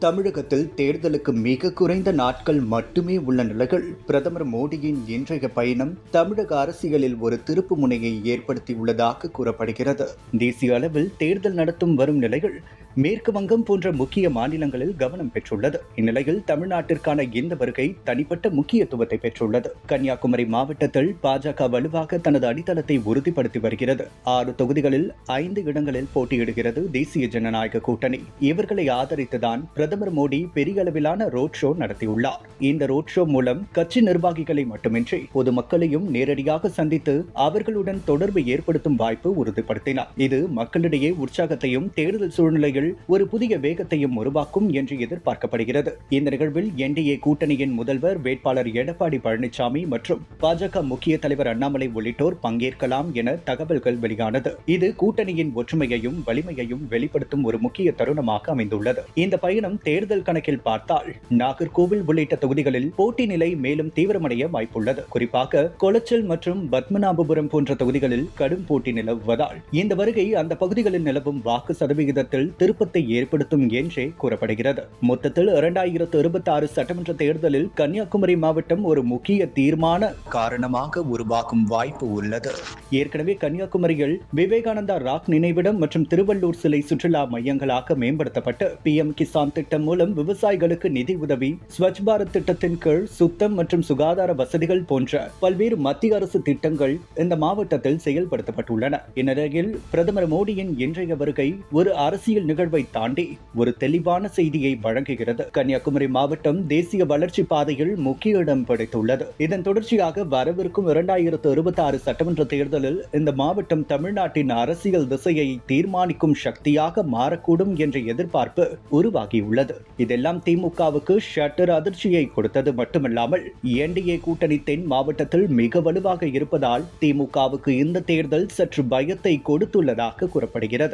தமிழகத்தில் தேர்தலுக்கு மிக குறைந்த நாட்கள் மட்டுமே உள்ள நிலையில் பிரதமர் மோடியின் இன்றைய பயணம் தமிழக அரசியலில் ஒரு திருப்பு முனையை ஏற்படுத்தியுள்ளதாக கூறப்படுகிறது. தேசிய அளவில் தேர்தல் நடத்தும் வரும் நிலையில் மேற்கு வங்கம் போன்ற முக்கிய மாநிலங்களில் கவனம் பெற்றுள்ளது. இந்நிலையில் தமிழ்நாட்டிற்கான இந்த வருகை தனிப்பட்ட முக்கியத்துவத்தை பெற்றுள்ளது. கன்னியாகுமரி மாவட்டத்தில் பாஜக வலுவாக தனது அடித்தளத்தை உறுதிப்படுத்தி வருகிறது. 6 தொகுதிகளில் 5 இடங்களில் போட்டியிடுகிறது தேசிய ஜனநாயக கூட்டணி. இவர்களை ஆதரித்துதான் பிரதமர் மோடி பெரிய அளவிலான ரோட் ஷோ நடத்தியுள்ளார். இந்த ரோட் ஷோ மூலம் கட்சி நிர்வாகிகளை மட்டுமின்றி பொதுமக்களையும் நேரடியாக சந்தித்து அவர்களுடன் தொடர்பு ஏற்படுத்தும் வாய்ப்பு உறுதிப்படுத்தினார். இது மக்களிடையே உற்சாகத்தையும் தேர்தல் சூழ்நிலையில் ஒரு புதிய வேகத்தையும் உருவாக்கும் என்று எதிர்பார்க்கப்படுகிறது. இந்த நிகழ்வில் என்டிஏ கூட்டணியின் முதல்வர் வேட்பாளர் எடப்பாடி பழனிசாமி மற்றும் பாஜக முக்கிய தலைவர் அண்ணாமலை உள்ளிட்டோர் பங்கேற்கலாம் என தகவல்கள் வெளியானது. இது கூட்டணியின் ஒற்றுமையையும் வலிமையையும் வெளிப்படுத்தும் ஒரு முக்கிய தருணமாக அமைந்துள்ளது. இந்த பயணம் தேர்தல் கணக்கில் பார்த்தால் நாகர்கோவில் உள்ளிட்ட தொகுதிகளில் போட்டி நிலை மேலும் தீவிரமடைய வாய்ப்புள்ளது. குறிப்பாக கொளச்சல் மற்றும் பத்மநாபபுரம் போன்ற தொகுதிகளில் கடும் போட்டி நிலவுவதால் இந்த வருகை அந்த பகுதிகளில் நிலவும் வாக்கு சதவிகிதத்தில் திருப்பத்தை ஏற்படுத்தும் என்றே கூறப்படுகிறது. மொத்தத்தில் 2026 சட்டமன்ற தேர்தலில் கன்னியாகுமரி மாவட்டம் ஒரு முக்கிய தீர்மான காரணமாக உருவாகும் வாய்ப்பு உள்ளது. ஏற்கனவே கன்னியாகுமரியில் விவேகானந்தா ராக் நினைவிடம் மற்றும் திருவள்ளூர் சிலை சுற்றுலா மையங்களாக மேம்படுத்தப்பட்டு PM கிசான் திட்டம் மூலம் விவசாயிகளுக்கு நிதி உதவி, ஸ்வச் பாரத் திட்டத்தின் கீழ் சுத்தம் மற்றும் சுகாதார வசதிகள் போன்ற பல்வேறு மத்திய அரசு திட்டங்கள் இந்த மாவட்டத்தில் செயல்படுத்தப்பட்டுள்ளன. இந்நிலையில் பிரதமர் மோடியின் இன்றைய வருகை ஒரு அரசியல் நிகழ்வை தாண்டி ஒரு தெளிவான செய்தியை வழங்குகிறது. கன்னியாகுமரி மாவட்டம் தேசிய வளர்ச்சி பாதையில் முக்கிய இடம் பிடித்துள்ளது. இதன் தொடர்ச்சியாக வரவிருக்கும் 2026 சட்டமன்ற தேர்தலில் இந்த மாவட்டம் தமிழ்நாட்டின் அரசியல் திசையை தீர்மானிக்கும் சக்தியாக மாறக்கூடும் என்ற எதிர்பார்ப்பு உருவாகியுள்ளது. இதெல்லாம் திமுகவுக்கு ஷட்டர் அதிர்ச்சியை கொடுத்தது மட்டுமல்லாமல் என்டிஏ கூட்டணி தென் மாவட்டத்தில் மிக வலுவாக இருப்பதால் திமுகவுக்கு இந்த தேர்தல் சற்று பயத்தை கொடுத்துள்ளதாக கூறப்படுகிறது.